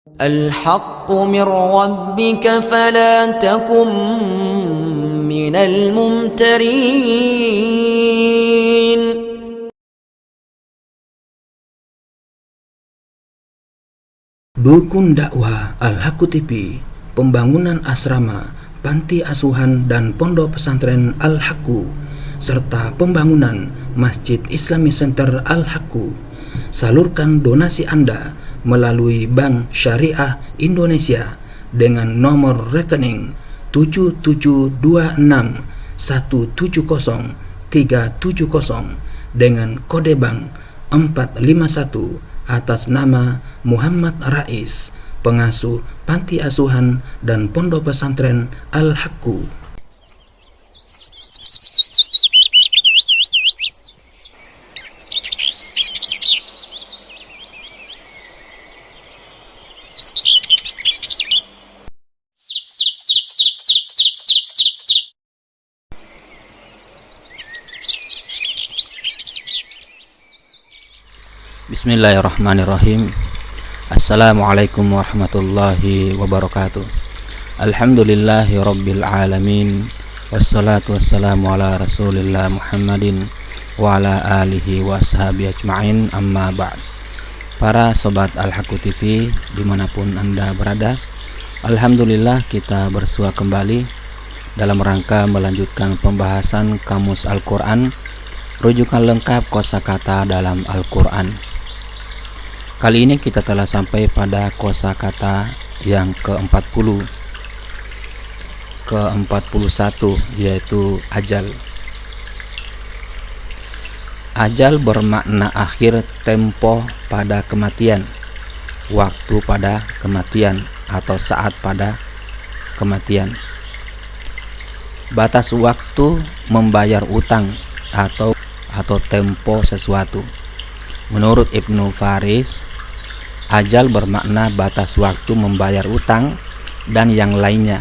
الحق من ربك فلا تكن من الممترين. Dukun dakwah Al-Haqqu TV, pembangunan asrama, panti asuhan dan pondok pesantren Al-Haqqu, serta pembangunan Masjid Islamic Center Al-Haqqu. Salurkan donasi Anda melalui Bank Syariah Indonesia dengan nomor rekening 7726170370 dengan kode bank 451 atas nama Muhammad Rais, pengasuh panti asuhan dan pondok pesantren Al-Haqqu. Bismillahirrahmanirrahim. Assalamualaikum warahmatullahi wabarakatuh. Alhamdulillahi rabbil alamin. Wassalatu wassalamu ala rasulillah Muhammadin wa ala alihi wa ashabihi ajma'in, amma ba'd. Para sobat Al-Haqqu TV dimanapun Anda berada, alhamdulillah kita bersua kembali dalam rangka melanjutkan pembahasan Kamus Al-Quran, rujukan lengkap kosakata dalam Al-Quran. Kali ini kita telah sampai pada kosakata yang ke-40 ke-41, yaitu ajal. Ajal bermakna akhir tempo pada kematian, waktu pada kematian, atau saat pada kematian. Batas waktu membayar utang atau tempo sesuatu. Menurut Ibnu Faris, ajal bermakna batas waktu membayar utang dan yang lainnya.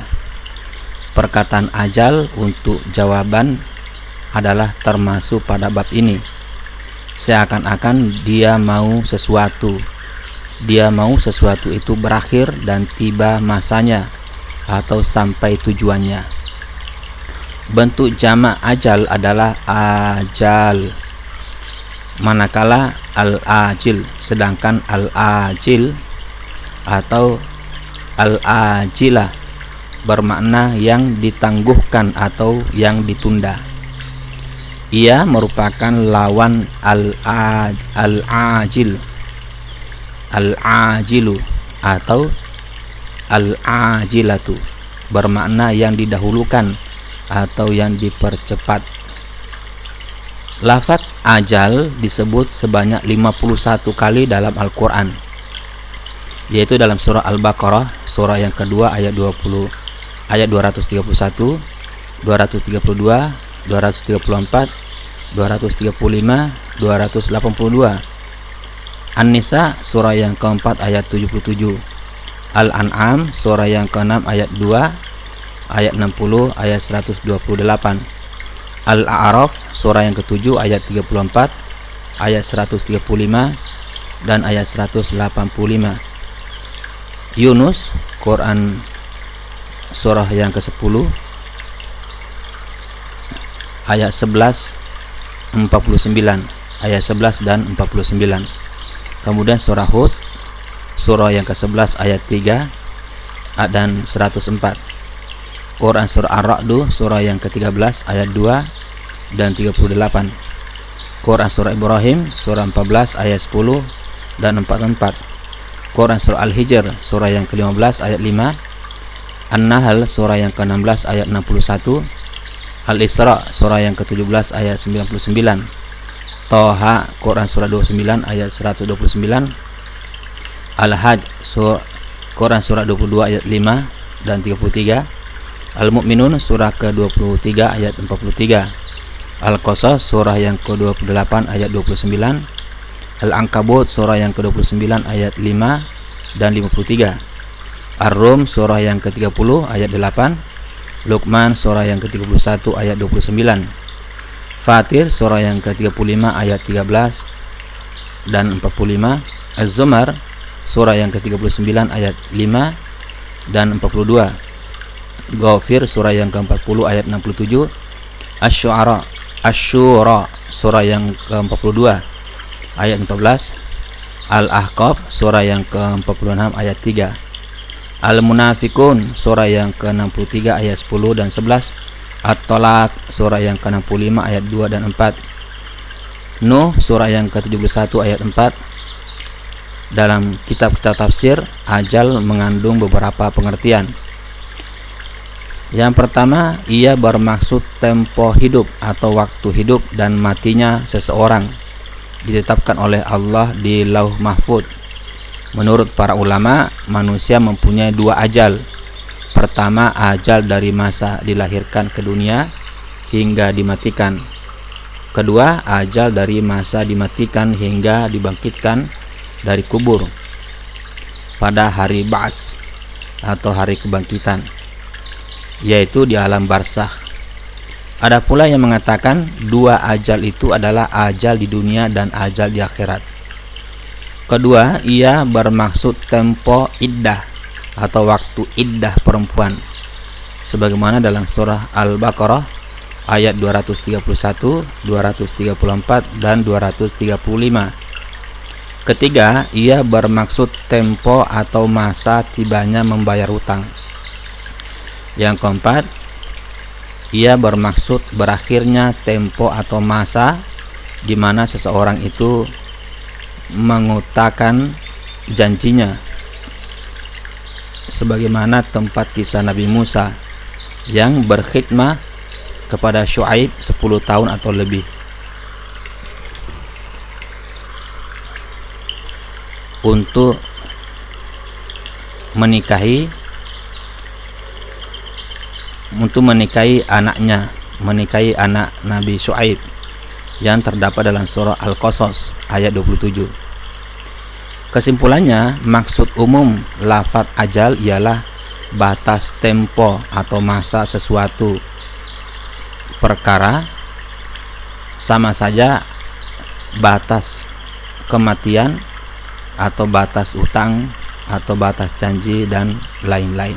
Perkataan ajal untuk jawaban adalah termasuk pada bab ini. Seakan-akan dia mau sesuatu itu berakhir dan tiba masanya atau sampai tujuannya. Bentuk jamak ajal adalah ajal, manakala al-ajil, sedangkan al-ajil atau al-ajilah bermakna yang ditangguhkan atau yang ditunda. Ia merupakan lawan al-ajil, al-ajilu atau al-ajilatu bermakna yang didahulukan atau yang dipercepat. Lafaz ajal disebut sebanyak 51 kali dalam Al-Quran, yaitu dalam surah Al-Baqarah, surah yang kedua ayat 20, ayat 231, 232, 234, 235, 282. An-Nisa surah yang keempat ayat 77, Al-An'am surah yang ke-6 ayat 2, ayat 60, ayat 128, Al-A'raf surah yang ke-7 ayat 34, ayat 135 dan ayat 185. Yunus Quran surah yang ke-10 ayat 11, 49, ayat 11 dan 49. Kemudian surah Hud surah yang ke-11 ayat 3 dan 104. Quran surah Ar-Ra'd surah yang ke-13 ayat 2 dan 38. Quran surah Ibrahim surah 14 ayat 10 dan 44. Quran surah Al-Hijr surah yang ke-15 ayat 5. An-Nahl surah yang ke-16 ayat 61. Al-Isra surah yang ke-17 ayat 99. Toha Quran surah 29 ayat 129. Al-Hajj Quran surah 22 ayat 5 dan 33. Al-Mu'minun surah ke-23 ayat 43. Al-Qasas surah yang ke-28 ayat 29. Al-Ankabut surah yang ke-29 ayat 5 dan 53. Ar-Rum surah yang ke-30 ayat 8. Luqman surah yang ke-31 ayat 29. Fatir surah yang ke-35 ayat 13 dan 45. Az-Zumar surah yang ke-39 ayat 5 dan 42. Ghafir surah yang ke-40 ayat 67. Asy-Syura surah yang ke-42 ayat 14. Al-Ahqaf surah yang ke-46 ayat 3. Al-Munafiqun surah yang ke-63 ayat 10 dan 11. At-Tolaq surah yang ke-65 ayat 2 dan 4. Nuh surah yang ke-71 ayat 4. Dalam kitab-kitab tafsir, ajal mengandung beberapa pengertian. Yang pertama, ia bermaksud tempo hidup atau waktu hidup dan matinya seseorang ditetapkan oleh Allah di Lauh Mahfuz. Menurut para ulama, manusia mempunyai dua ajal. Pertama, ajal dari masa dilahirkan ke dunia hingga dimatikan. Kedua, ajal dari masa dimatikan hingga dibangkitkan dari kubur pada hari Ba'ats atau hari kebangkitan, yaitu di alam barzakh. Ada pula yang mengatakan dua ajal itu adalah ajal di dunia dan ajal di akhirat. Kedua, ia bermaksud tempo iddah atau waktu iddah perempuan, sebagaimana dalam surah Al-Baqarah ayat 231, 234 dan 235. Ketiga, ia bermaksud tempo atau masa tibanya membayar hutang. Yang keempat, ia bermaksud berakhirnya tempo atau masa di mana seseorang itu mengutarakan janjinya, sebagaimana tempat kisah Nabi Musa yang berkhidmah kepada Syuaib 10 tahun atau lebih. Untuk menikahi anaknya, menikahi anak Nabi Syuaib yang terdapat dalam surah Al-Qasas ayat 27. Kesimpulannya, maksud umum lafaz ajal ialah batas tempo atau masa sesuatu perkara, sama saja batas kematian atau batas utang atau batas janji dan lain-lain.